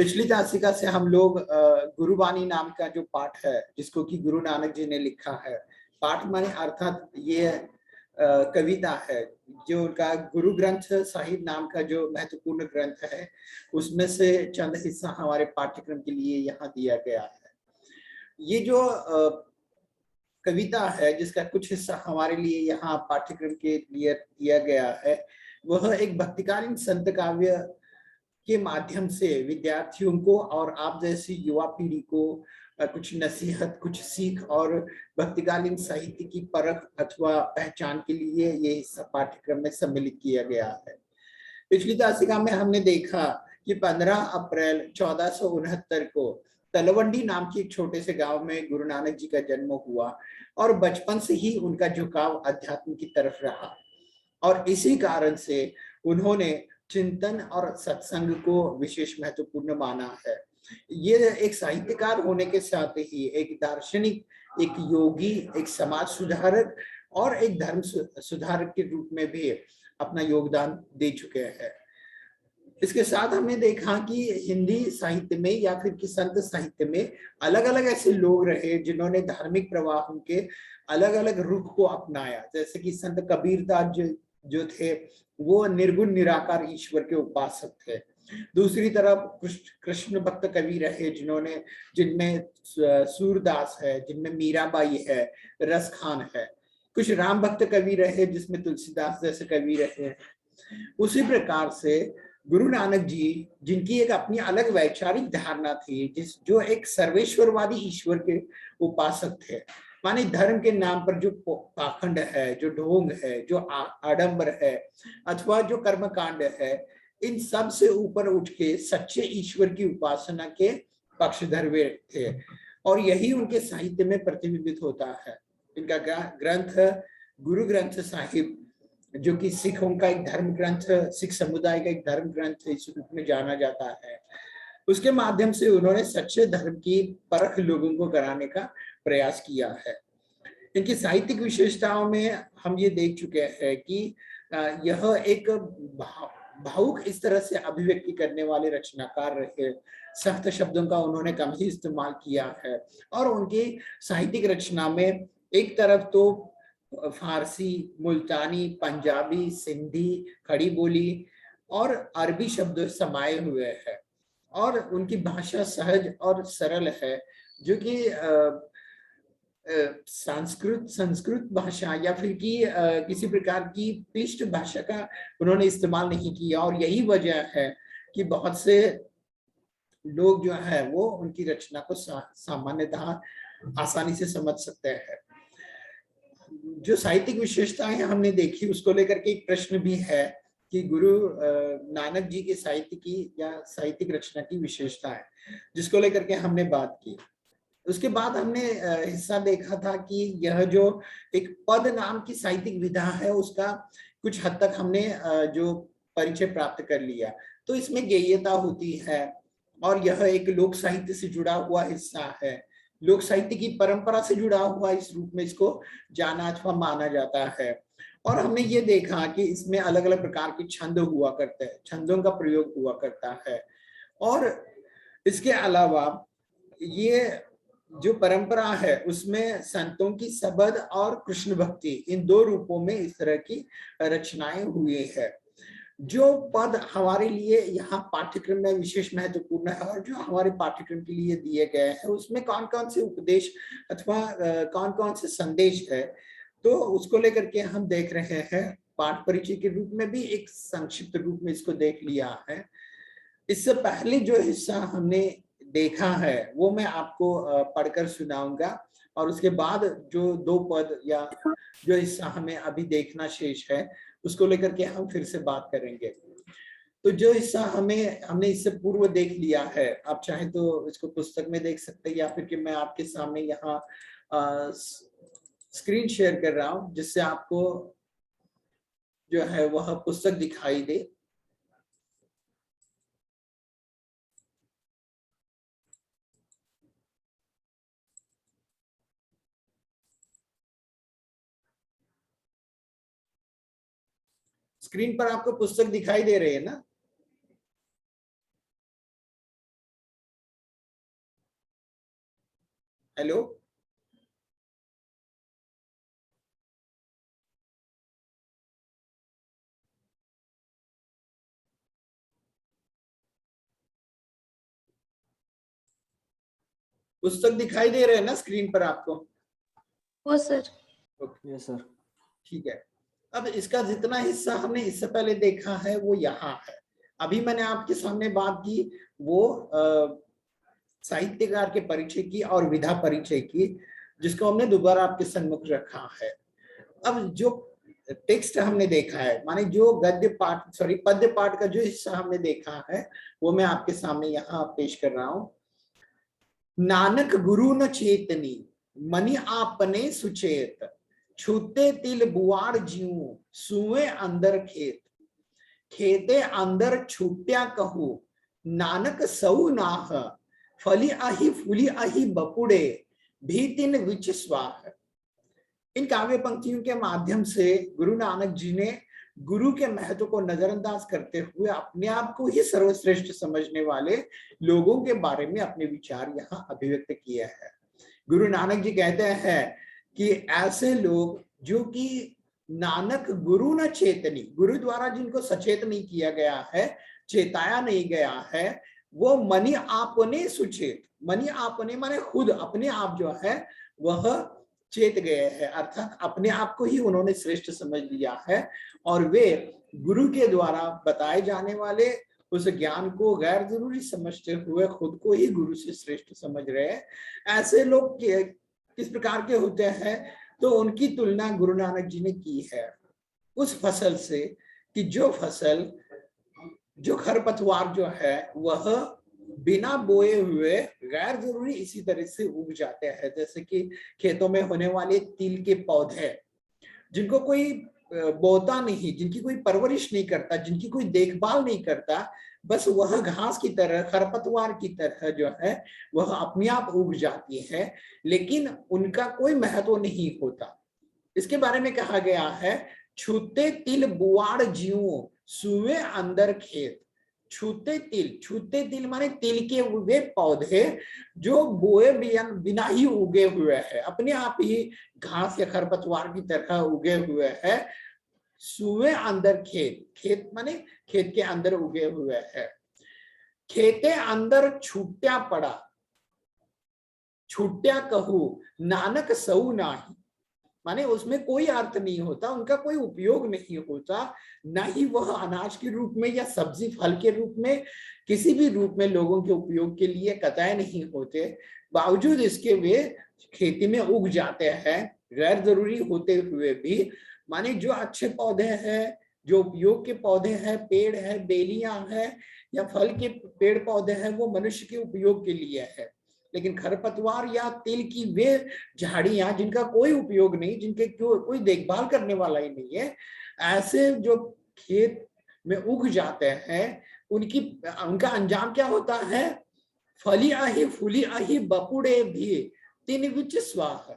पिछली तासिका से हम लोग गुरुबानी नाम का जो पाठ है, जिसको कि गुरु नानक जी ने लिखा है, पाठ माने अर्थात ये कविता है, जो उनका गुरु ग्रंथ साहिब नाम का जो महत्वपूर्ण ग्रंथ है, उसमें से चंद हिस्सा हमारे पाठ्यक्रम के लिए यहाँ दिया गया है। ये जो कविता है, जिसका कुछ हिस्सा हमारे लिए यहाँ पाठ्यक्रम के लिए दिया गया है, वह एक भक्तिकालीन संत काव्य के माध्यम से विद्यार्थियों को और आप जैसी युवा पीढ़ी को कुछ नसीहत, कुछ सीख और भक्तिकालीन साहित्य की परख अथवा पहचान के लिए ये हिस्सा पाठ्यक्रम में सम्मिलित किया गया है। पिछली तासिका में हमने देखा कि 15 अप्रैल 1469 को तलवंडी नाम के एक छोटे से गांव में गुरु नानक जी का जन्म हुआ और बचपन से ही उनका झुकाव अध्यात्म की तरफ रहा और इसी कारण से उन्होंने चिंतन और सत्संग को विशेष महत्वपूर्ण माना है। ये एक साहित्यकार होने के साथ ही एक दार्शनिक, एक योगी, एक समाज सुधारक और एक धर्म सुधारक के रूप में भी अपना योगदान दे चुके हैं। इसके साथ हमने देखा कि हिंदी साहित्य में या फिर कि संत साहित्य में अलग अलग ऐसे लोग रहे जिन्होंने धार्मिक प्रवाहों के अलग अलग रुख को अपनाया। जैसे कि संत कबीरदास जो थे वो निर्गुण निराकार ईश्वर के उपासक थे। दूसरी तरफ कृष्ण भक्त कवि रहे जिनमें सूरदास है, जिनमें मीराबाई है, रस खान है। कुछ राम भक्त कवि रहे जिसमें तुलसीदास जैसे कवि रहे। उसी प्रकार से गुरु नानक जी, जिनकी एक अपनी अलग वैचारिक धारणा थी, जो एक सर्वेश्वरवादी ईश्वर के उपासक थे, माने धर्म के नाम पर जो पाखंड है, जो ढोंग है, जो आडंबर है अथवा जो कर्मकांड है, इन सब से ऊपर उठ के सच्चे ईश्वर की उपासना के पक्षधर थे और यही उनके साहित्य में प्रतिबिंबित होता है। इनका ग्रंथ गुरु ग्रंथ साहिब, जो कि सिखों का एक धर्म ग्रंथ, सिख समुदाय का एक धर्म ग्रंथ इस रूप में जाना जाता है, उसके माध्यम से उन्होंने सच्चे धर्म की परख लोगों को कराने का प्रयास किया है। इनकी साहित्यिक विशेषताओं में हम ये देख चुके हैं कि यह एक भावुक इस तरह से अभिव्यक्ति करने वाले रचनाकार रहे। सख्त शब्दों का उन्होंने कम ही इस्तेमाल किया है और उनकी साहित्यिक रचना में एक तरफ तो फारसी, मुल्तानी, पंजाबी, सिंधी, खड़ी बोली और अरबी शब्द समाये हुए हैं और उनकी भाषा सहज और सरल है, जो कि संस्कृत भाषा या फिर कि किसी प्रकार की क्लिष्ट भाषा का उन्होंने इस्तेमाल नहीं किया और यही वजह है कि बहुत से लोग जो है वो उनकी रचना को सामान्यतः आसानी से समझ सकते हैं। जो साहित्यिक विशेषताएं हमने देखी, उसको लेकर के एक प्रश्न भी है कि गुरु नानक जी के साहित्य की या साहित्यिक रचना की विशेषताएं, जिसको लेकर के हमने बात की। उसके बाद हमने हिस्सा देखा था कि यह जो एक पद नाम की साहित्यिक विधा है, उसका कुछ हद तक हमने जो परिचय प्राप्त कर लिया। तो इसमें गेयता होती है और यह एक लोक साहित्य से जुड़ा हुआ हिस्सा है, लोक साहित्य की परंपरा से जुड़ा हुआ इस रूप में इसको जाना अथवा माना जाता है। और हमने ये देखा कि इसमें अलग अलग प्रकार के छंद हुआ करते हैं, छंदों का प्रयोग हुआ करता है और इसके अलावा ये जो परंपरा है उसमें संतों की सबद और कृष्ण भक्ति, इन दो रूपों में इस तरह की रचनाएं हुई है। जो पद हमारे लिए यहाँ पाठ्यक्रम में विशेष महत्वपूर्ण है और जो हमारे पाठ्यक्रम के लिए दिए गए हैं, उसमें कौन कौन से उपदेश अथवा कौन कौन से संदेश है, तो उसको लेकर के हम देख रहे हैं। पाठ परिचय के रूप में भी एक संक्षिप्त रूप में इसको देख लिया है। इससे पहले जो हिस्सा हमने देखा है वो मैं आपको पढ़कर सुनाऊंगा और उसके बाद जो दो पद या जो हिस्सा हमें अभी देखना शेष है उसको लेकर के हम फिर से बात करेंगे। तो जो हिस्सा हमने इससे पूर्व देख लिया है, आप चाहे तो इसको पुस्तक में देख सकते हैं या फिर कि मैं आपके सामने यहाँ स्क्रीन शेयर कर रहा हूँ, जिससे आपको जो है वह पुस्तक दिखाई दे। स्क्रीन पर आपको पुस्तक दिखाई दे रही है ना? हेलो, पुस्तक दिखाई दे रहे हैं ना स्क्रीन पर आपको? वो सर। Yes sir. ठीक है। अब इसका जितना हिस्सा हमने इससे पहले देखा है वो यहाँ है। अभी मैंने आपके सामने बात की वो साहित्यकार के परिचय की और विधा परिचय की, जिसको हमने दोबारा आपके सम्मुख रखा है। अब जो टेक्स्ट हमने देखा है, माने जो गद्य पाठ सॉरी पद्य पाठ का जो हिस्सा हमने देखा है वो मैं आपके सामने यहाँ पेश कर रहा हूं। नानक गुरु न चेतनी, मनि आपने सुचेत, छूते तिल बुआड़ जीव, सुए अंदर खेत, खेते अंदर छूट्या कहू, नानक सऊ नाह, फली आही फूली आही बपुड़े, भीतिन विच स्वाह। इन काव्य पंक्तियों के माध्यम से गुरु नानक जी ने गुरु के महत्व को नजरअंदाज करते हुए अपने आप को ही सर्वश्रेष्ठ समझने वाले लोगों के बारे में अपने विचार यहाँ अभिव्यक्त किए हैं। गुरु नानक जी कहते हैं कि ऐसे लोग जो कि नानक गुरु न चेतनी, गुरु द्वारा जिनको सचेत नहीं किया गया है, चेताया नहीं गया है, वो मनि आपने सुचेत, मनि आपने माने खुद अपने आप जो है वह चेत गए हैं, अर्थात अपने आप को ही उन्होंने श्रेष्ठ समझ लिया है और वे गुरु के द्वारा बताए जाने वाले उस ज्ञान को गैर जरूरी समझते हुए खुद को ही गुरु से श्रेष्ठ समझ रहे हैं। ऐसे लोग किस प्रकार के होते हैं, तो उनकी तुलना गुरु नानक जी ने की है उस फसल से कि जो फसल, जो खरपतवार जो है वह बिना बोए हुए गैर जरूरी इसी तरह से उग जाते हैं। जैसे कि खेतों में होने वाले तिल के पौधे जिनको कोई बोता नहीं, जिनकी कोई परवरिश नहीं करता, जिनकी कोई देखभाल नहीं करता, बस वह घास की तरह, खरपतवार की तरह जो है वह अपने आप उग जाती है, लेकिन उनका कोई महत्व नहीं होता। इसके बारे में कहा गया है, छूते तिल बुआड़ जीव, सुए अंदर खेत। छूते तिल माने तिल के वे पौधे जो बोए बिना ही उगे हुए हैं, अपने आप ही घास या खरपतवार की तरह उगे हुए हैं। सुए अंदर खेत, खेत माने खेत के अंदर उगे हुए हैं। खेते अंदर छूट्या पड़ा, छूट्या कहू, नानक सऊ नाही, माने उसमें कोई अर्थ नहीं होता, उनका कोई उपयोग नहीं होता, ना ही वह अनाज के रूप में या सब्जी फल के रूप में, किसी भी रूप में लोगों के उपयोग के लिए कतई नहीं होते। बावजूद इसके वे खेती में उग जाते हैं गैर जरूरी होते हुए भी। माने जो अच्छे पौधे हैं, जो उपयोग के पौधे हैं, पेड़ है, बेलियां हैं या फल के पेड़ पौधे हैं, वो मनुष्य के उपयोग के लिए है। लेकिन खरपतवार या तिल की वे झाड़ियां जिनका कोई उपयोग नहीं, जिनके कोई देखभाल करने वाला ही नहीं है, ऐसे जो खेत में उग जाते हैं, उनका अंजाम क्या होता है? फली आही फूली आही बपुड़े भी तीन विच स्वाह।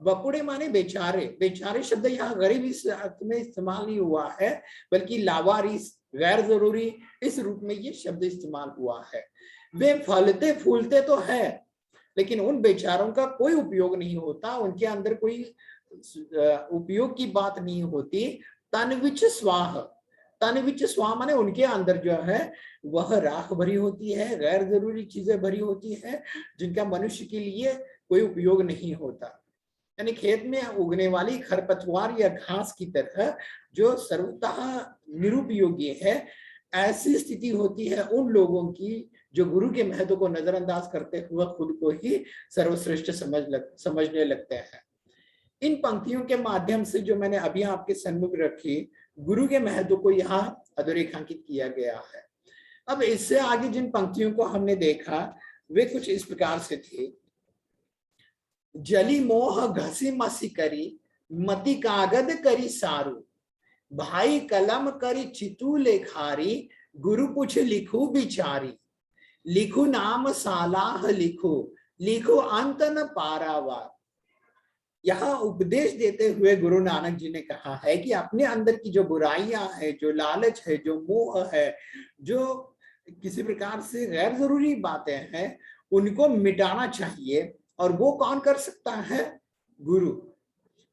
बपुड़े माने बेचारे, बेचारे शब्द यहाँ गरीब इस अर्थ में इस्तेमाल नहीं हुआ है, बल्कि लावारिस, गैर जरूरी, इस रूप में ये शब्द इस्तेमाल हुआ है। वे फलते फूलते तो है, लेकिन उन बेचारों का कोई उपयोग नहीं होता, उनके अंदर कोई उपयोग की बात नहीं होती। तनविच स्वाह, तनविच स्वाह माने उनके अंदर जो है वह राख भरी होती है, गैर जरूरी चीजें भरी होती है, जिनका मनुष्य के लिए कोई उपयोग नहीं होता। यानी खेत में उगने वाली खरपतवार या घास की तरह जो सर्वतः निरुपयोगी है, ऐसी स्थिति होती है उन लोगों की जो गुरु के महत्व को नजरअंदाज करते हुए खुद को ही सर्वश्रेष्ठ समझने लगते हैं। इन पंक्तियों के माध्यम से जो मैंने अभी आपके सम्मुख रखी, गुरु के महत्व को यहाँ अधोरेखांकित किया गया है। अब इससे आगे जिन पंक्तियों को हमने देखा वे कुछ इस प्रकार से थे। जली मोह घसी मसी करी, मति कागद करी सारू, भाई कलम करी चितू लेखारी, गुरु पूछ लिखू बिचारी, लिखो नाम सालाह लिखो, लिखो अंत न पारावार। यहाँ उपदेश देते हुए गुरु नानक जी ने कहा है कि अपने अंदर की जो बुराइयां है, जो लालच है, जो मोह है, जो किसी प्रकार से गैर जरूरी बातें हैं, उनको मिटाना चाहिए और वो कौन कर सकता है? गुरु।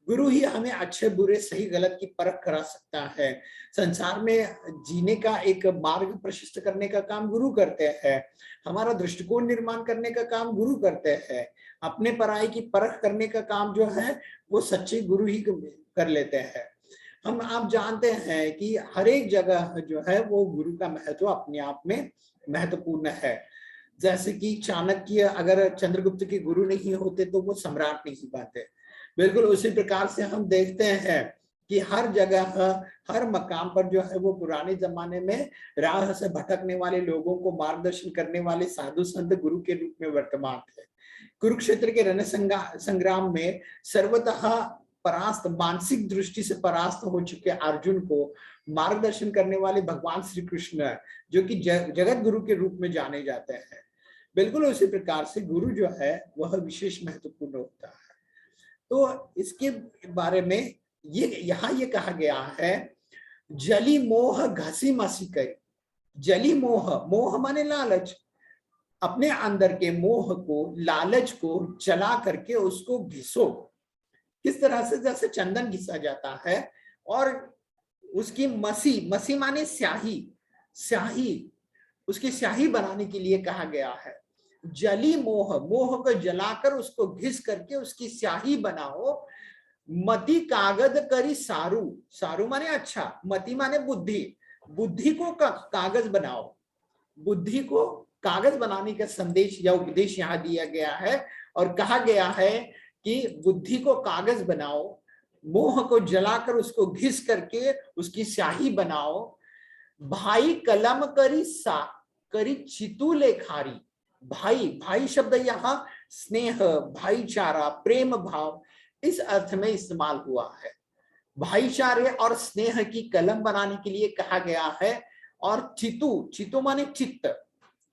गुरु ही हमें अच्छे बुरे सही गलत की परख करा सकता है। संसार में जीने का एक मार्ग प्रशस्त करने का काम गुरु करते हैं। हमारा दृष्टिकोण निर्माण करने का काम गुरु करते हैं। अपने पराई की परख करने का काम जो है वो सच्चे गुरु ही कर लेते हैं। हम आप जानते हैं कि हर एक जगह जो है वो गुरु का महत्व अपने आप में महत्वपूर्ण है। जैसे कि चाणक्य अगर चंद्रगुप्त के गुरु नहीं होते तो वो सम्राट नहीं पाते। बिल्कुल उसी प्रकार से हम देखते हैं कि हर जगह हर मकाम पर जो है वो पुराने जमाने में राह से भटकने वाले लोगों को मार्गदर्शन करने वाले साधु संत गुरु के रूप में वर्तमान थे। कुरुक्षेत्र के रण संग्राम में सर्वतः परास्त, मानसिक दृष्टि से परास्त हो चुके अर्जुन को मार्गदर्शन करने वाले भगवान श्री कृष्ण, जो कि जगत गुरु के रूप में जाने जाते हैं। बिल्कुल उसी प्रकार से गुरु जो है वह विशेष महत्वपूर्ण होता है। तो इसके बारे में ये कहा गया है, जली मोह घसी मसी करी। जली मोह, मोह माने लालच, अपने अंदर के मोह को, लालच को जला करके उसको घिसो। किस तरह से? जैसे चंदन घिसा जाता है और उसकी मसी, मसी माने स्याही, स्याही, उसकी स्याही बनाने के लिए कहा गया है। जली मोह, मोह को जलाकर उसको घिस करके उसकी स्याही बनाओ। मति कागज करी सारू, सारू माने अच्छा, मति माने बुद्धि, बुद्धि को कागज बनाओ। बुद्धि को कागज बनाने का संदेश या उपदेश यहाँ दिया गया है और कहा गया है कि बुद्धि को कागज बनाओ, मोह को जलाकर उसको घिस करके उसकी स्याही बनाओ। भाई कलम करी सा करी चितू लेखारी। भाई, भाई शब्द यहाँ स्नेह, भाईचारा, प्रेम भाव इस अर्थ में इस्तेमाल हुआ है। भाईचारे और स्नेह की कलम बनाने के लिए कहा गया है। और चितू, चितू माने चित्त,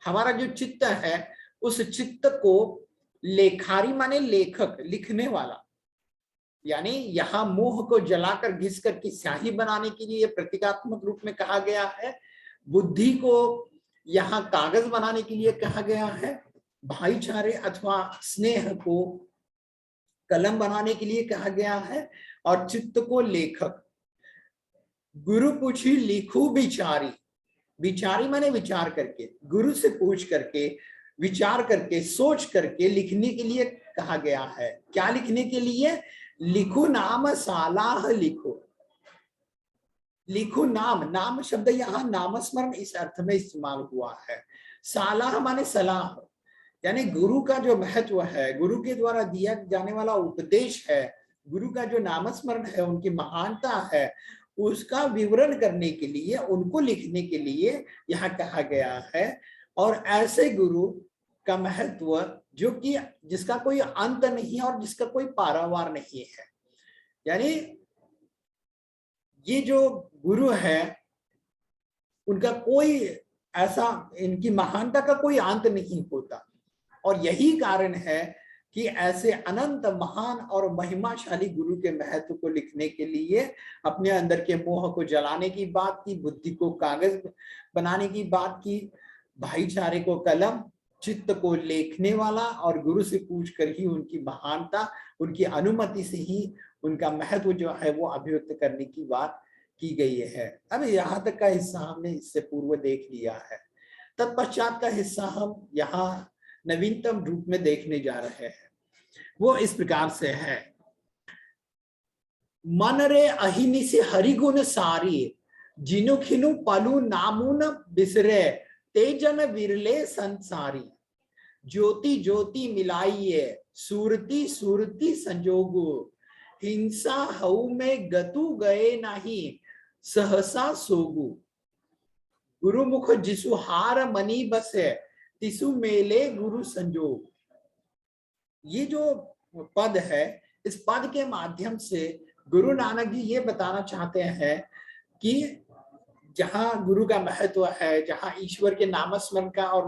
हमारा जो चित्त है उस चित्त को लेखारी माने लेखक, लिखने वाला। यानी यहाँ मोह को जलाकर घिस कर की स्याही बनाने के लिए प्रतीकात्मक रूप में कहा गया है। बुद्धि को यहाँ कागज बनाने के लिए कहा गया है। भाईचारे अथवा स्नेह को कलम बनाने के लिए कहा गया है और चित्त को लेखक। गुरु पूछी लिखू विचारी, विचारी माने विचार करके, गुरु से पूछ करके, विचार करके, सोच करके लिखने के लिए कहा गया है। क्या लिखने के लिए? लिखो नाम सालाह लिखो। लिखो नाम, नाम शब्द यहाँ नामस्मरण इस अर्थ में इस्तेमाल हुआ है। सालाह माने सलाह, यानी गुरु का जो महत्व है, गुरु के द्वारा दिया जाने वाला उपदेश है, गुरु का जो नामस्मरण है, उनकी महानता है, उसका विवरण करने के लिए, उनको लिखने के लिए यहाँ कहा गया है। और ऐसे गुरु का महत्व जो कि जिसका कोई अंत नहीं और जिसका कोई पारावार नहीं है। यानी ये जो गुरु है उनका कोई ऐसा, इनकी महानता का कोई अंत नहीं होता। और यही कारण है कि ऐसे अनंत महान और महिमाशाली गुरु के महत्व को लिखने के लिए अपने अंदर के मोह को जलाने की बात की, बुद्धि को कागज बनाने की बात की, भाईचारे को कलम, चित्त को लेखने वाला और गुरु से पूछ कर ही उनकी महानता, उनकी अनुमति से ही उनका महत्व जो है वो अभिव्यक्त करने की बात की गई है। अब यहाँ तक का हिस्सा हमने इससे पूर्व देख लिया है। तत्पश्चात का हिस्सा हम यहाँ नवीनतम रूप में देखने जा रहे हैं। वो इस प्रकार से है, मन रे अहिनि से हरिगुण सारी, जिनु खिनु पलु नामुन बिसरे, तेजन विरले संसारी। ज्योति ज्योति मिलाइए, सूरती सूरती संजोगु, हिंसा हऊ में गतु गए नहीं, सहसा सोगु। गुरु मुख जिसु हार मनी बसे, तिसु मेले गुरु संजोग। ये जो पद है, इस पद के माध्यम से गुरु नानक जी ये बताना चाहते हैं कि जहां गुरु का महत्व है, जहां ईश्वर के नामस्मरण का और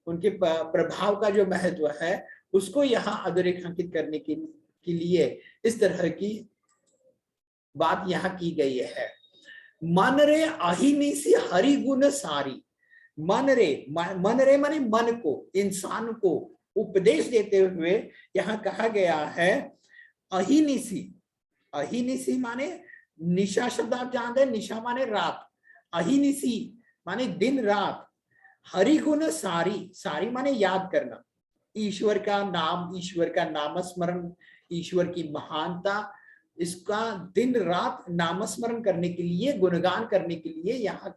उनके प्रभाव का जो महत्व है, उसको यहाँ अधोरेखांकित करने के लिए इस तरह की बात यहाँ की गई है। मन रे अहिनि से हरि गुण सारी। मन रे माने मन को, इंसान को, उपदेश देते हुए यहाँ कहा गया है अहिनिसी। अहिनिसी माने निशा शब्द आप जानते हैं, निशा माने रात, अहिनिसी माने दिन रात, हरि गुण सारी, सारी माने याद करना, ईश्वर का नाम, ईश्वर का नामस्मरण, ईश्वर की महानता, इसका दिन रात नामस्मरण करने के लिए, गुणगान करने के लिए यहाँ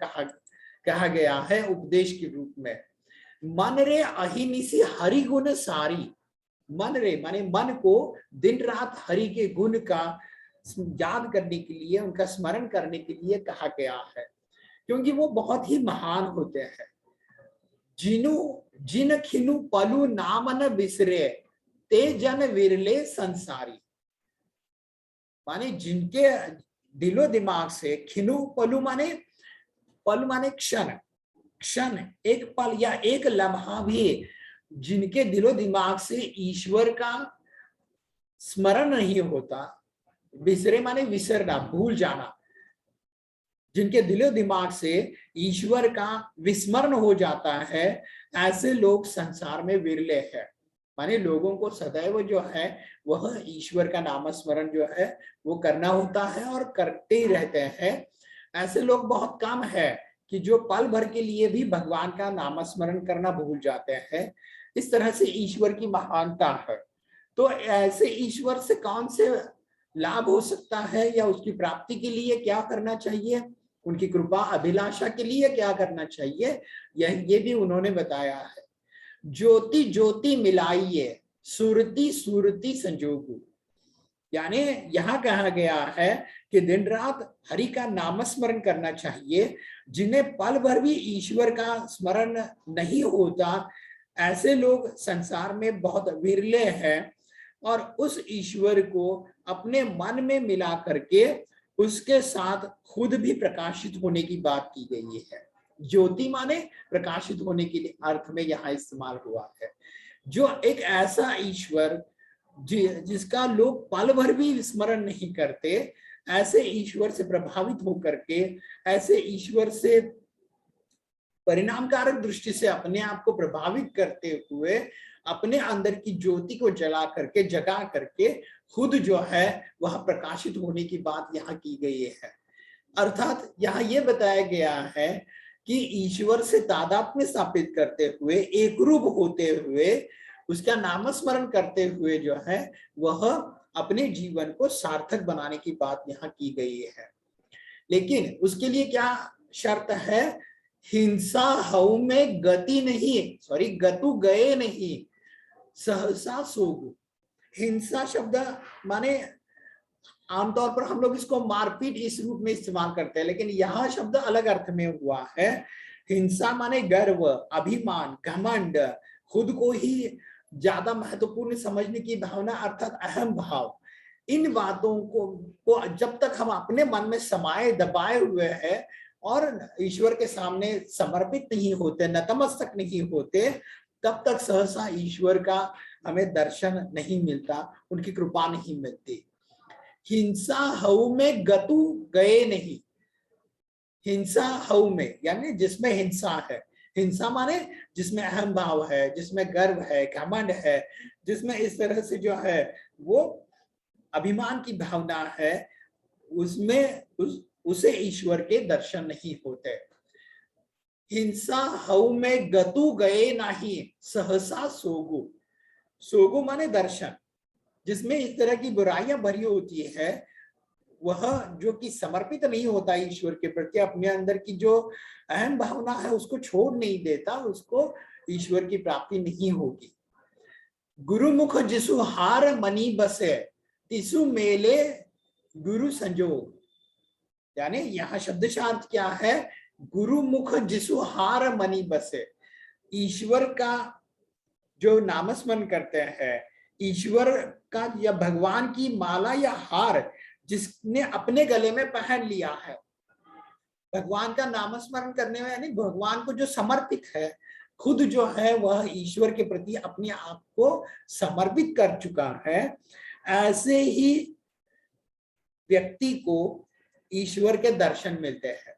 कहा गया है उपदेश के रूप में। मन रे अहिनिसी हरि गुण सारी, मन रे माने मन को दिन रात हरि के गुण का याद करने के लिए, उनका स्मरण करने के लिए कहा गया है, क्योंकि वो बहुत ही महान होते हैं। जिन खिनु पलु नाम न बिसरे, ते जन विरले संसारी, माने जिनके दिलो दिमाग से, खिनु पलु माने, पल माने क्षण, क्षण एक पल या एक लम्हा भी जिनके दिलो दिमाग से ईश्वर का स्मरण नहीं होता, बिसरे माने विसरना, भूल जाना, जिनके दिलो दिमाग से ईश्वर का विस्मरण हो जाता है, ऐसे लोग संसार में विरले हैं। माने लोगों को सदैव जो है वह ईश्वर का नामस्मरण जो है वो करना होता है और करते ही रहते हैं। ऐसे लोग बहुत कम है कि जो पल भर के लिए भी भगवान का नामस्मरण करना भूल जाते हैं। इस तरह से ईश्वर की महानता है। तो ऐसे ईश्वर से कौन से लाभ हो सकता है या उसकी प्राप्ति के लिए क्या करना चाहिए, उनकी कृपा अभिलाषा के लिए क्या करना चाहिए, ये भी उन्होंने बताया है। ज्योति ज्योति मिलाइए, सुरति सुरति संजोगु, यानी यहाँ कहा गया है कि दिन रात हरि का नामस्मरण करना चाहिए। जिन्हें पल भर भी ईश्वर का स्मरण नहीं होता, ऐसे लोग संसार में बहुत विरले हैं, और उस ईश्वर को अपने मन में मिला करके उसके साथ खुद भी प्रकाशित होने की बात की गई है। ज्योति माने प्रकाशित होने के लिए अर्थ में यहाँ इस्तेमाल हुआ है। जो एक ऐसा ईश्वर जिसका लोग पल भर भी स्मरण नहीं करते, ऐसे ईश्वर से प्रभावित होकर के, ऐसे ईश्वर से परिणामकारक दृष्टि से अपने आप को प्रभावित करते हुए अपने अंदर की ज्योति को जला करके, जगा करके खुद जो है वह प्रकाशित होने की बात यहाँ की गई है। अर्थात यहाँ ये बताया गया है कि ईश्वर से तादात्म्य स्थापित करते हुए, एक रूप होते हुए, उसका नामस्मरण करते हुए जो है वह अपने जीवन को सार्थक बनाने की बात यहाँ की गई है। लेकिन उसके लिए क्या शर्त है? हिंसा हऊ में गति नहीं, सॉरी गतु गए नहीं, सहसा सोगु। हिंसा शब्द माने आमतौर पर हम लोग इसको मारपीट इस रूप में इस्तेमाल करते हैं, लेकिन यह शब्द अलग अर्थ में हुआ है। हिंसा माने गर्व, अभिमान, घमंड, खुद को ही ज्यादा महत्वपूर्ण समझने की भावना, अर्थात अहम भाव। इन बातों को जब तक हम अपने मन में समाये दबाए हुए हैं और ईश्वर के सामने समर्पित नहीं होते, नतमस्तक नहीं होते, तब तक सहसा ईश्वर का हमें दर्शन नहीं मिलता, उनकी कृपा नहीं मिलती। हिंसा हऊ में गतु गए नहीं, हिंसा हऊ में यानी जिसमें हिंसा है, हिंसा माने जिसमें अहम भाव है, जिसमें गर्व है, घमंड है, जिसमें इस तरह से जो है वो अभिमान की भावना है, उसमें उसे ईश्वर के दर्शन नहीं होते। हिंसा हऊ में गतु गए नहीं, सहसा सोगु। सोगु माने दर्शन, जिसमें इस तरह की बुराइयां भरी होती है, वह जो कि समर्पित नहीं होता ईश्वर के प्रति, अपने अंदर की जो अहम भावना है उसको छोड़ नहीं देता, उसको ईश्वर की प्राप्ति नहीं होगी। गुरुमुख जिसु हार मनी बसे, तिसु मेले गुरु संजोग। यानी यहाँ शब्दशार्थ क्या है? गुरुमुख जिसु हार मनी बसे, ईश्वर का जो नामस्मरण करते हैं, ईश्वर का या भगवान की माला या हार जिसने अपने गले में पहन लिया है, भगवान का नामस्मरण करने में यानी भगवान को जो समर्पित है, खुद जो है वह ईश्वर के प्रति अपने आप को समर्पित कर चुका है, ऐसे ही व्यक्ति को ईश्वर के दर्शन मिलते हैं।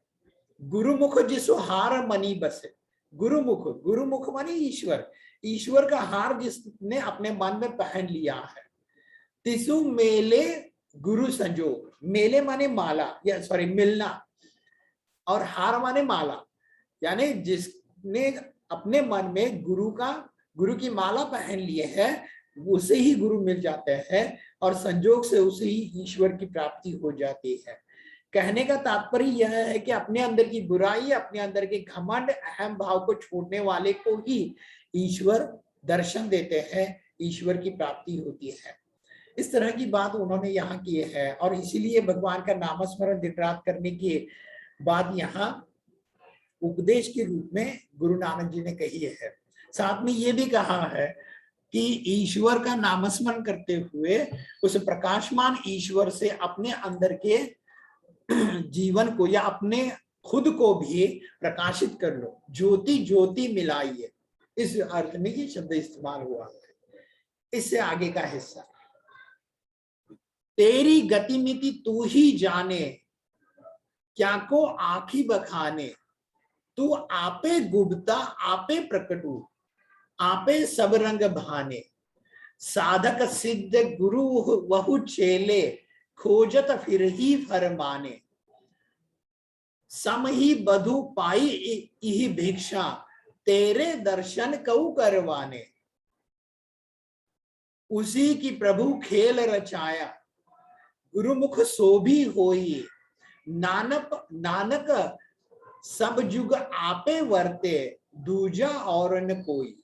गुरुमुख जिसु हार मनी बसे, गुरुमुख, गुरुमुख माने ईश्वर, ईश्वर का हार जिसने अपने मन में पहन लिया है, तिसु मेले गुरु संजोग, मेले माने माला या सॉरी मिलना, और हार माने माला, यानी जिसने अपने मन में गुरु की माला पहन लिए है, उसे ही गुरु मिल जाते हैं और संजोग से उसे ही ईश्वर की प्राप्ति हो जाती है। कहने का तात्पर्य यह है कि अपने अंदर की बुराई, अपने अंदर के घमंड, अहम भाव को छोड़ने वाले को ही ईश्वर दर्शन देते हैं, ईश्वर की प्राप्ति होती है। इस तरह की बात उन्होंने यहाँ की है और इसीलिए भगवान का नामस्मरण दिन रात करने की बात यहाँ उपदेश के रूप में गुरु नानक जी ने कही है। साथ में ये भी कहा है कि ईश्वर का नामस्मरण करते हुए उस प्रकाशमान ईश्वर से अपने अंदर के जीवन को या अपने खुद को भी प्रकाशित कर लो, ज्योति ज्योति मिलाइए, इस अर्थ में ये शब्द इस्तेमाल हुआ है। इससे आगे का हिस्सा, तेरी गतिमिति तू ही जाने, क्या को आखी बखाने, तू आपे गुप्ता आपे प्रकटू, आपे सब रंग भाने, साधक सिद्ध गुरु वहु चेले, खोजत फिर ही फरमाने, सम ही बधु पाई इही भिक्षा, तेरे दर्शन कऊ करवाने, उसी की प्रभु खेल रचाया, गुरुमुख सोभी होई, नानक सब जुग आपे वर्ते, दूजा और न कोई।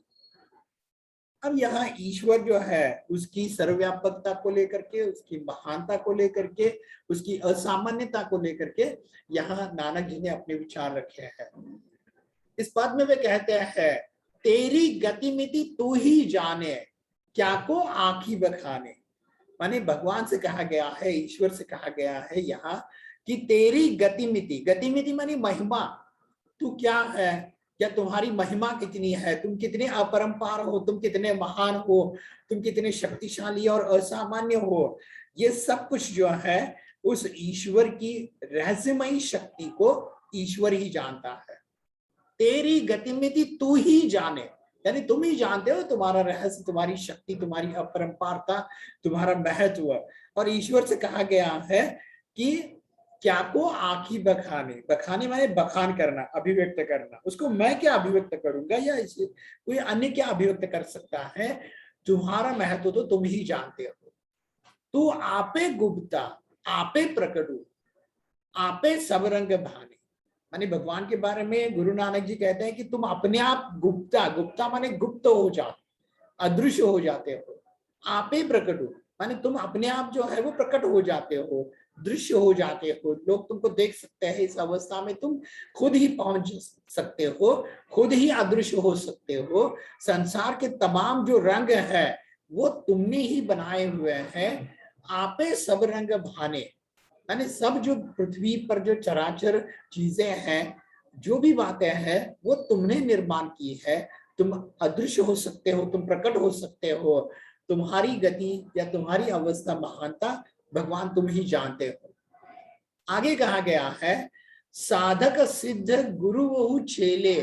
अब यहाँ ईश्वर जो है उसकी सर्वव्यापकता को लेकर के, उसकी महानता को लेकर के, उसकी असामान्यता को लेकर के यहाँ नानक जी ने अपने विचार रखे हैं। इस पद में वे कहते हैं, तेरी गतिमिति तू ही जाने, क्या को आंखी बखाने, माने भगवान से कहा गया है, ईश्वर से कहा गया है यहाँ कि तेरी गतिमिति, गतिमिति मानी महिमा, तू क्या है, क्या तुम्हारी महिमा कितनी है, तुम कितने अपरंपार हो, तुम कितने महान हो, तुम कितने शक्तिशाली और असामान्य हो, ये सब कुछ जो है उस ईश्वर की रहस्यमयी शक्ति को ईश्वर ही जानता है। तेरी गतिमिति तू ही जाने, यानी तुम ही जानते हो तुम्हारा रहस्य, तुम्हारी शक्ति, तुम्हारी अपरंपारता, तुम्हारा महत्व। और ईश्वर से कहा गया है कि क्या को आंखी बखाने, बखाने माने बखान करना, अभिव्यक्त करना, उसको मैं क्या अभिव्यक्त करूंगा या इसे कोई अन्य क्या अभिव्यक्त कर सकता है, तुम्हारा महत्व तो तुम ही जानते हो। तू आपे गुप्ता आपे प्रकटू, आपे सब रंग भाने, माने भगवान के बारे में गुरु नानक जी कहते हैं कि तुम अपने आप गुप्ता, गुप्ता माने गुप्त हो जाते, अदृश्य हो जाते हो, आपे प्रकटू माने तुम अपने आप जो है वो प्रकट हो जाते हो, दृश्य हो जाते हो, लोग तुमको देख सकते हैं। इस अवस्था में तुम खुद ही पहुंच सकते हो, खुद ही अदृश्य हो सकते हो। संसार के तमाम जो रंग है वो तुमने ही बनाए हुए हैं। आपे सब रंग भाने, यानी सब जो पृथ्वी पर जो चराचर चीजें हैं, जो भी बातें हैं वो तुमने निर्माण की है। तुम अदृश्य हो सकते हो, तुम प्रकट हो सकते हो, तुम्हारी गति या तुम्हारी अवस्था, महानता भगवान तुम ही जानते हो। आगे कहा गया है, साधक सिद्ध गुरु वहु चेले,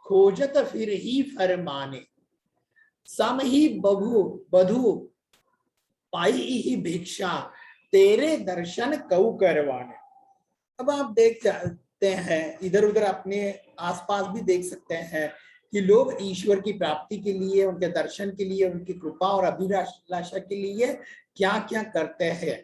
खोजत फिर ही फरमाने, सम ही बधु पाई ही भिक्षा, तेरे दर्शन कऊ करवाने। अब आप देख सकते हैं, इधर उधर अपने आसपास भी देख सकते हैं कि लोग ईश्वर की प्राप्ति के लिए, उनके दर्शन के लिए, उनकी कृपा और अभिलाषा के लिए क्या क्या करते हैं।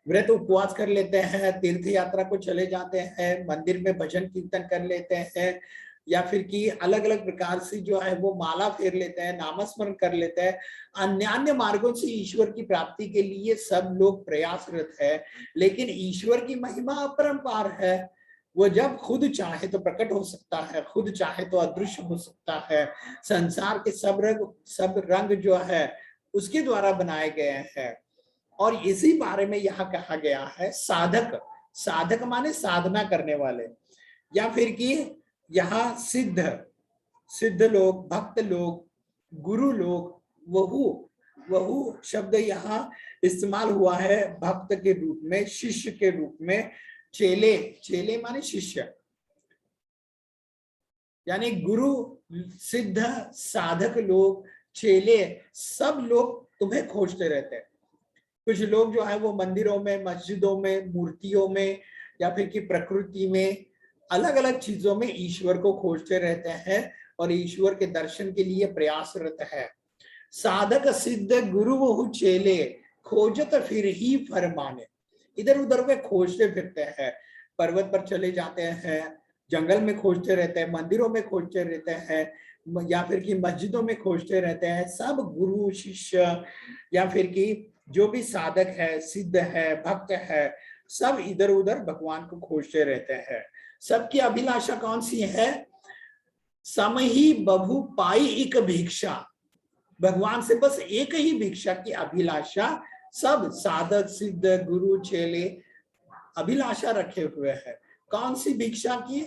व्रत उपवास कर लेते हैं, तीर्थ यात्रा को चले जाते हैं, मंदिर में भजन कीर्तन कर लेते हैं, या फिर कि अलग अलग प्रकार से जो है वो माला फेर लेते हैं, नामस्मरण कर लेते हैं। अन्य मार्गों से ईश्वर की प्राप्ति के लिए सब लोग प्रयासरत है। लेकिन ईश्वर की महिमा अपरंपार है, वो जब खुद चाहे तो प्रकट हो सकता है, खुद चाहे तो अदृश्य हो सकता है। संसार के सब रंग जो है उसके द्वारा बनाए गए हैं। और इसी बारे में यहाँ कहा गया है, साधक, साधक माने साधना करने वाले, या फिर कि यहाँ सिद्ध लोग, भक्त लोग, गुरु लोग, वहु शब्द यहाँ इस्तेमाल हुआ है भक्त के रूप में, शिष्य के रूप में। चेले माने शिष्य, यानी गुरु, सिद्ध, साधक लोग, चेले, सब लोग तुम्हें खोजते रहते हैं। कुछ लोग जो है वो मंदिरों में, मस्जिदों में, मूर्तियों में, या फिर की प्रकृति में, अलग अलग चीजों में ईश्वर को खोजते रहते हैं और ईश्वर के दर्शन के लिए प्रयासरत है। साधक सिद्ध गुरु वो चेले खोजत फिर ही फरमाने, इधर उधर वे खोजते फिरते हैं, पर्वत पर चले जाते हैं, जंगल में खोजते रहते हैं, मंदिरों में खोजते रहते हैं, या फिर की मस्जिदों में खोजते रहते हैं। सब गुरु शिष्य या फिर की जो भी साधक है, सिद्ध है, भक्त है, सब इधर उधर भगवान को खोजते रहते हैं। सबकी अभिलाषा कौन सी है? समही बभु पाई एक भिक्षा, भगवान से बस एक ही भिक्षा की अभिलाषा सब साधक सिद्ध गुरु चेले अभिलाषा रखे हुए हैं। कौन सी भिक्षा की?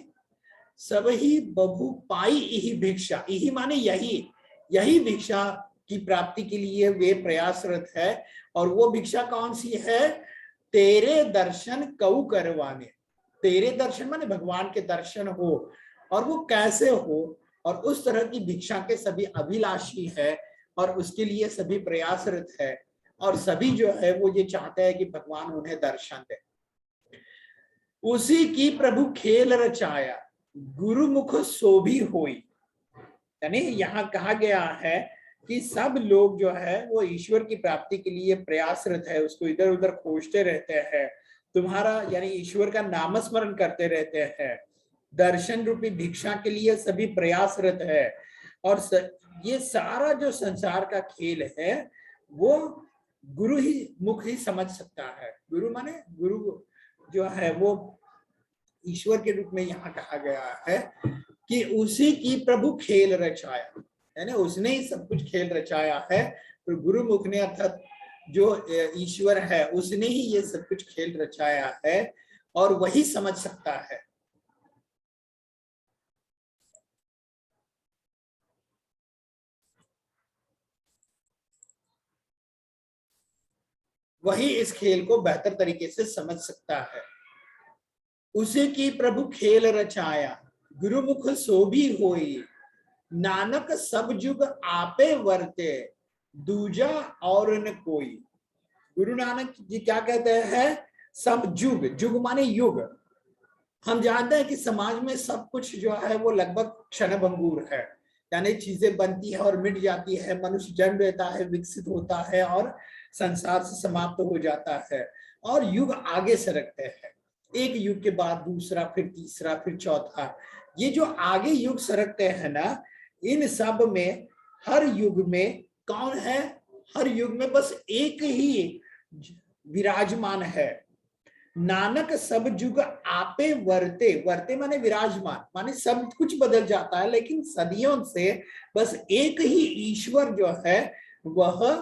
सब ही बभु पाई यही भिक्षा, यही माने यही, यही भिक्षा की प्राप्ति के लिए वे प्रयासरत है। और वो भिक्षा कौन सी है? तेरे दर्शन कऊ करवाने, तेरे दर्शन माने भगवान के दर्शन हो, और वो कैसे हो, और उस तरह की भिक्षा के सभी अभिलाषी है और उसके लिए सभी प्रयासरत है। और सभी जो है वो ये चाहते हैं कि भगवान उन्हें दर्शन दे। उसी की प्रभु खेल रचाया, गुरुमुख सोभी होई, यानी यहाँ कहा गया है कि सब लोग जो है वो ईश्वर की प्राप्ति के लिए प्रयासरत है, उसको इधर उधर खोजते रहते हैं, तुम्हारा यानी ईश्वर का नामस्मरण करते रहते हैं, दर्शन रूपी भिक्षा के लिए सभी प्रयासरत है। और ये सारा जो संसार का खेल है वो गुरु ही मुख ही समझ सकता है। गुरु माने गुरु जो है वो ईश्वर के रूप में यहाँ कहा गया है कि उसी की प्रभु खेल रचाया, यानी उसने ही सब कुछ खेल रचाया है। तो गुरु मुख ने अर्थात जो ईश्वर है उसने ही ये सब कुछ खेल रचाया है और वही समझ सकता है। वही इस खेल को बेहतर तरीके से समझ सकता है। उसी की प्रभु खेल रचाया, गुरुमुख सोभी होई, नानक सब जुग आपे वर्ते, दूजा और न कोई। गुरु नानक जी क्या कहते हैं? सब जुग, जुग माने युग। हम जानते हैं कि समाज में सब कुछ जो है वो लगभग क्षणभंगुर है, यानी चीजें बनती है और मिट जाती है, मनुष्य जन्म लेता है, विकसित होता है और संसार से समाप्त हो जाता है, और युग आगे सरकते हैं, एक युग के बाद दूसरा, फिर तीसरा, फिर चौथा। ये जो आगे युग सरकते हैं ना, इन सब में हर युग में कौन है? हर युग में बस एक ही विराजमान है। नानक सब जुग आपे वर्ते, वर्ते माने विराजमान, माने सब कुछ बदल जाता है लेकिन सदियों से बस एक ही ईश्वर जो है वह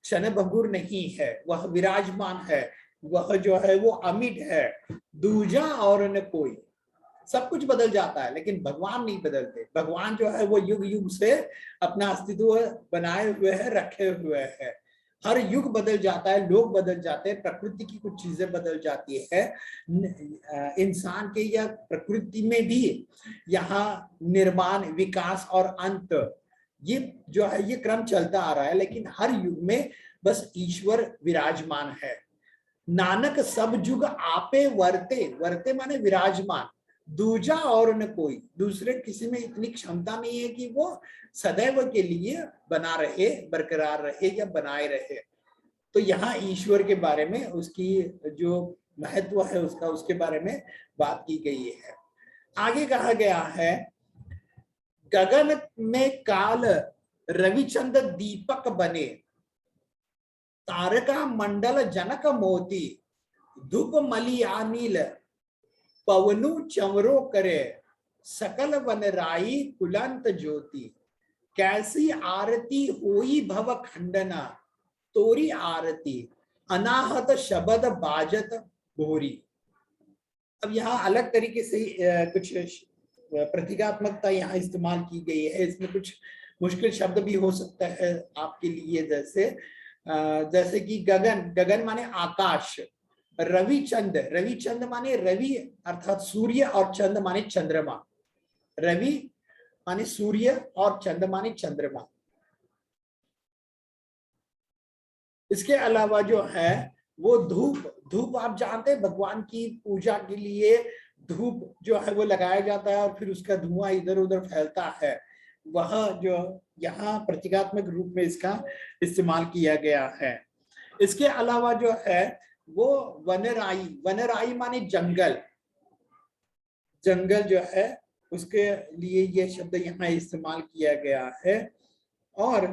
क्षणभंगुर नहीं है, वह विराजमान है, वह जो है वो अमिट है, दूजा और न कोई। सब कुछ बदल जाता है लेकिन भगवान नहीं बदलते। भगवान जो है वो युग युग से अपना अस्तित्व बनाए हुए है, रखे हुए है। हर युग बदल जाता है, लोग बदल जाते हैं, प्रकृति की कुछ चीजें बदल जाती है, इंसान के या प्रकृति में भी यहाँ निर्माण, विकास और अंत, ये जो है ये क्रम चलता आ रहा है, लेकिन हर युग में बस ईश्वर विराजमान है। नानक सब जुग आपे वर्ते, वर्ते माने विराजमान, दूजा और न कोई, दूसरे किसी में इतनी क्षमता नहीं है कि वो सदैव के लिए बना रहे, बरकरार रहे या बनाए रहे। तो यहाँ ईश्वर के बारे में, उसकी जो महत्व है उसका, उसके बारे में बात की गई है। आगे कहा गया है, गगन में काल रविचंद्र दीपक बने, तारका मंडल जनक मोती, धूप मली अनिल पवनु चमरो करे, सकल वन राई कुलंत ज्योति, कैसी आरती होई भव खंडना, तोरी आरती अनाहत शब्द बाजत भोरी। अब यहाँ अलग तरीके से कुछ प्रतीकात्मकता यहाँ इस्तेमाल की गई है, इसमें कुछ मुश्किल शब्द भी हो सकता है आपके लिए, जैसे कि गगन, गगन माने आकाश, रवि चंद, रवि चंद माने रवि अर्थात सूर्य, और चंद माने चंद्रमा। रवि माने सूर्य और चंद्र माने चंद्रमा। इसके अलावा जो है वो धूप, धूप आप जानते हैं भगवान की पूजा के लिए धूप जो है वो लगाया जाता है और फिर उसका धुआं इधर उधर फैलता है। वह जो यहाँ प्रतीकात्मक रूप में इसका इस्तेमाल किया गया है। इसके अलावा जो है वो वनराई, वनराई माने जंगल, जंगल जो है उसके लिए ये शब्द यहाँ इस्तेमाल किया गया है। और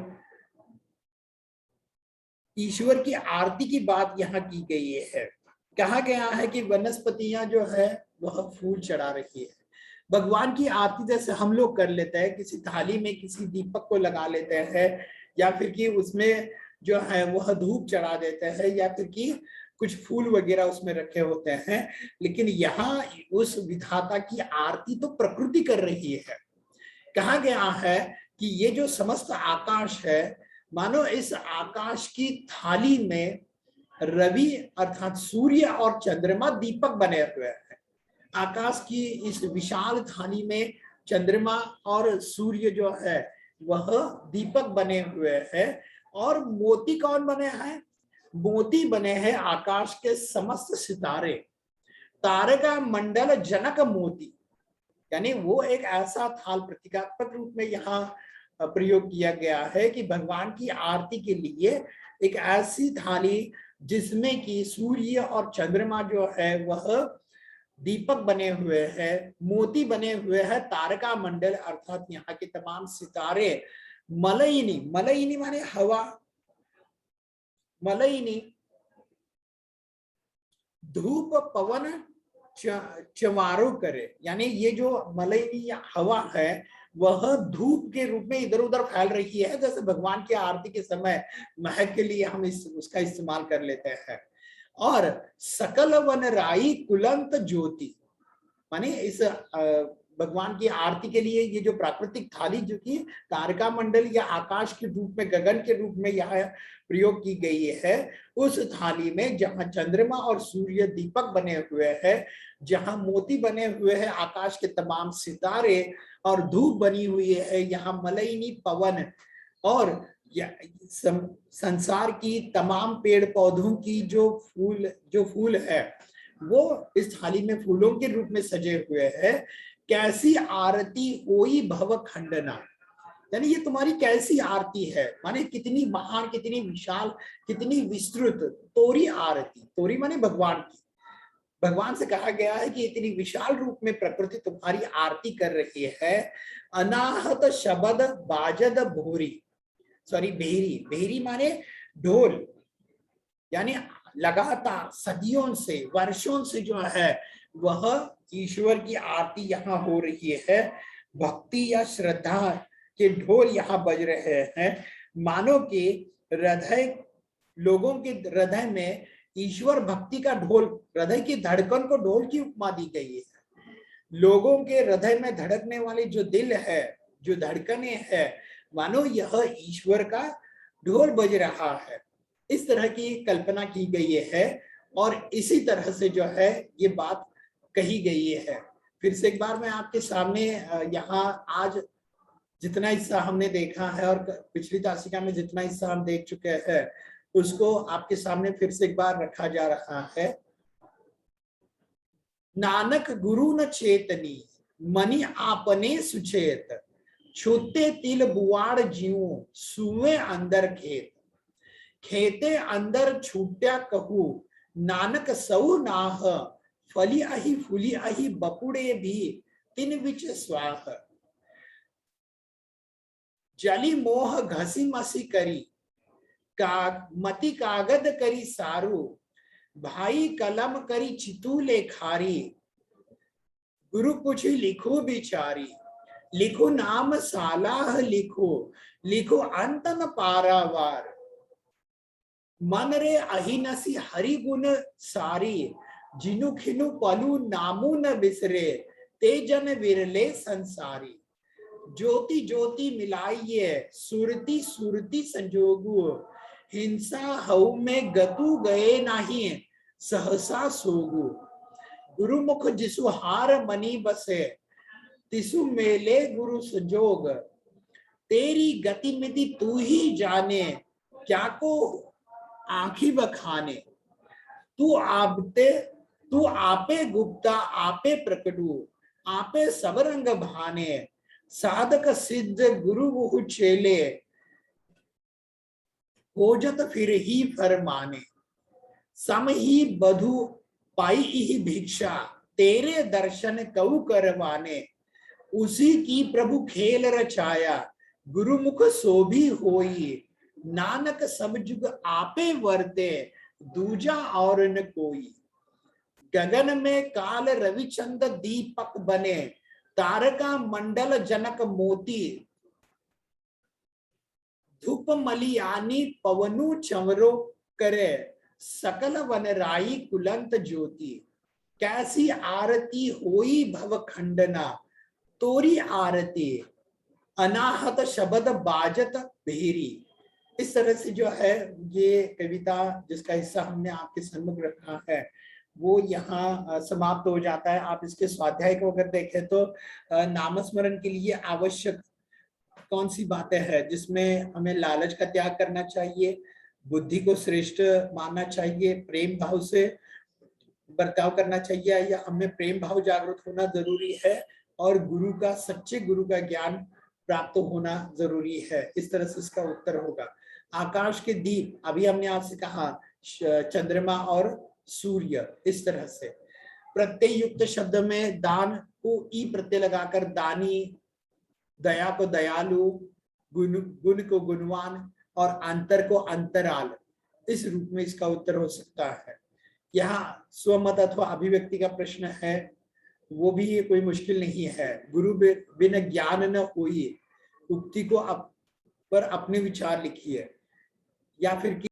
ईश्वर की आरती की बात यहाँ की गई है। कहा गया है कि वनस्पतियां जो है वह फूल चढ़ा रही है। भगवान की आरती जैसे हम लोग कर लेते हैं, किसी थाली में किसी दीपक को लगा लेते हैं, या फिर कि उसमें जो है वह धूप चढ़ा देते हैं, या फिर कि कुछ फूल वगैरह उसमें रखे होते हैं। लेकिन यहाँ उस विधाता की आरती तो प्रकृति कर रही है। कहा गया है कि ये जो समस्त आकाश है, मानो इस आकाश की थाली में रवि अर्थात सूर्य और चंद्रमा दीपक बने हुए हैं। आकाश की इस विशाल थाली में चंद्रमा और सूर्य जो है वह दीपक बने हुए हैं। और मोती कौन बने हैं? मोती बने हैं आकाश के समस्त सितारे, तारका मंडल जनक मोती। यानी वो एक ऐसा थाल प्रतीकात्मक रूप में यहाँ प्रयोग किया गया है कि भगवान की आरती के लिए एक ऐसी थाली जिसमें कि सूर्य और चंद्रमा जो है वह दीपक बने हुए हैं, मोती बने हुए हैं, तारका मंडल अर्थात यहाँ के तमाम सितारे, मलयिनी, मलयिनी माने हवा, मलयिनी धूप पवन चमारो करे। यानी ये जो मलयिनी हवा है वह धूप के रूप में इधर उधर फैल रही है, जैसे भगवान की आरती के समय महक के लिए हम उसका इस्तेमाल कर लेते हैं। और सकल वनराई कुलंत ज्योति, माने इस भगवान की आरती के लिए ये जो प्राकृतिक थाली जो कि तारका मंडल या आकाश के रूप में, गगन के रूप में यह प्रयोग की गई है, उस थाली में जहां चंद्रमा और सूर्य दीपक बने हुए हैं, जहां मोती बने हुए हैं आकाश के तमाम सितारे, और धूप बनी हुई है यहाँ मलयिनी पवन, और संसार की तमाम पेड़ पौधों की जो फूल है वो इस थाली में फूलों के रूप में सजे हुए हैं। कैसी आरती होई भव खंडना, यानी ये तुम्हारी कैसी आरती है, माने कितनी महान, कितनी विशाल, कितनी विस्तृत तोरी आरती। तोरी माने भगवान की, भगवान से कहा गया है कि इतनी विशाल रूप में प्रकृति तुम्हारी आरती कर रही है। अनाहत शब्द बाजद भोरी, सॉरी भेरी, भेरी माने ढोल, यानी लगातार सदियों से, वर्षों से जो है वह ईश्वर की आरती यहाँ हो रही है। भक्ति या श्रद्धा के ढोल यहाँ बज रहे हैं। मानो कि हृदय, लोगों के हृदय में ईश्वर भक्ति का ढोल, हृदय की धड़कन को ढोल की उपमा दी गई है। लोगों के हृदय में धड़कने वाले जो दिल है, जो धड़कने है, मानो यह ईश्वर का ढोल बज रहा है। इस तरह की कल्पना की गई है और इसी तरह से जो है ये बात कही गई है। फिर से एक बार मैं आपके सामने यहाँ आज जितना हिस्सा हमने देखा है और पिछली तासिका में जितना हिस्सा हम देख चुके हैं उसको आपके सामने फिर से एक बार रखा जा रहा है। नानक गुरु न चेतनी मनी आपने सुचेत, छूते तिल बुआड़ जीव सुवे अंदर खेत, खेते अंदर छूट्या कहू नानक सऊ नाह, फली अहि फुली अहि बपुड़े भी तिन विच स्वाह, जली मोह घसी मसी करी का मति कागद करी सारू, भाई कलम करी चितू ले खारी, गुरु पूछी लिखो बिचारी, लिखो नाम सालाह लिखो, लिखो अंत न पारावार, मन रे अहिनसी हरि गुण सारी, जिनु खिनु पलू नामू न बिसरे, तेजन विरले संसारी, ज्योति ज्योति मिलाइए सुरति सुरति संजोगु, हिंसा हऊ में गतु गए नहीं सहसा सोगु, गुरुमुख जिसु हार मनी बसे, तिसु मेले गुरु संजोग, तेरी गतिमिति तू ही जाने, क्या को आंखी बखाने। तू आपे गुप्ता आपे प्रकटू, आपे सब रंग भाने, साधक सिद्ध गुरु बहु चेले, खोजत फिर ही फरमाने। सम ही बधु पाई ही भिक्षा, तेरे दर्शन कऊ करवाने। उसी की प्रभु खेल रचाया, गुरुमुख सोभी होई। नानक सब जुग आपे वर्ते, दूजा और न कोई। गगन में काल रविचंद दीपक बने, तारका मंडल जनक मोती। धूप मलियानी पवनु चंवरो करे, सकल वनराई कुलंत ज्योति। कैसी आरती होई भव खंडना, तोरी आरती अनाहत शब्द बाजत भेरी। इस तरह से जो है ये कविता जिसका हिस्सा हमने आपके सम्मुख रखा है वो यहाँ समाप्त हो जाता है। आप इसके स्वाध्याय को अगर देखें तो नामस्मरण के लिए आवश्यक कौन सी बातें हैं जिसमें हमें लालच का त्याग करना चाहिए, बुद्धि को श्रेष्ठ मानना चाहिए, प्रेम भाव से बर्ताव करना चाहिए या हमें प्रेम भाव जागृत होना जरूरी है और गुरु का सच्चे गुरु का ज्ञान प्राप्त होना जरूरी है। इस तरह से इसका उत्तर होगा। आकाश के दीप अभी हमने आपसे कहा, चंद्रमा और सूर्य। इस तरह से प्रत्यय युक्त शब्द में दान को ई प्रत्यय लगाकर दानी, दया को दयालु, गुण को गुणवान और अंतर को अंतराल, इस रूप में इसका उत्तर हो सकता है। यहाँ स्वमत अथवा अभिव्यक्ति का प्रश्न है, वो भी कोई मुश्किल नहीं है। गुरु बिन ज्ञान न होई, उक्ति को पर अपने विचार लिखिए, या फिर